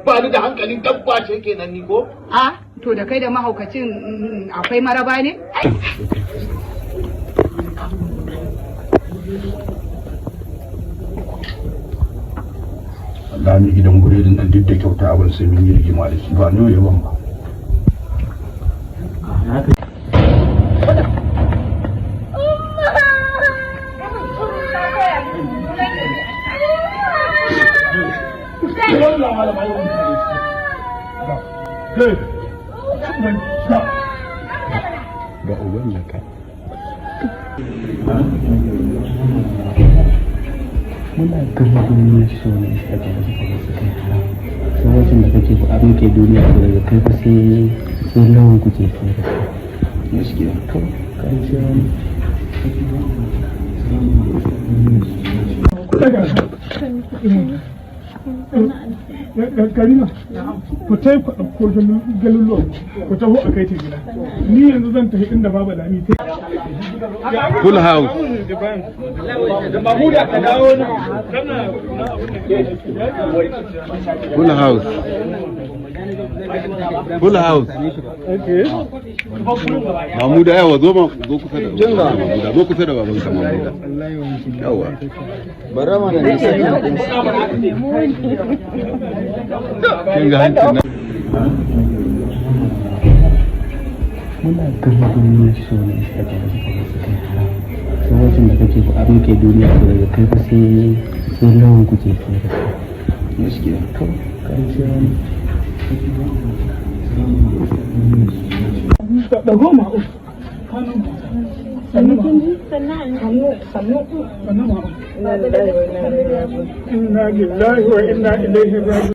Ba ni da hankalin dabba ce kenan ni ko? A to da kai da mahaukacin akwai maraba ne? Allah ni gidan guredin nan duk da kyauta abin sai mun yi rigima da shi ba ni yaban ba. Ga uban ya kai. Muna gama duniya shi wani iska da wasu kuma su kai haram sai wajen da kake ku abin ke duniya ko daga kai fa sai lawan kuke kai da kai gaskiya to kan ce wani Karima, ku ta yi ko galulluwan ku taho a kai ta gida. Ni yanzu zan tafi inda babu lami ta. Full house. Full house. Full house. Mamuda yawa zo kusa da Mamuda zo kusa da babanka Mamuda. Yawa. bara mana ne sai Kin ga hancin nan. muna gama duniya shi wani iska da wasu kuma su kai haram sai wajen da kake ku abin ke duniya ko daga kai fa sai lawan kuke kai da kai gaskiya to kan ce wani Da goma sannu inna lillahi wa inna ilaihi raji'un.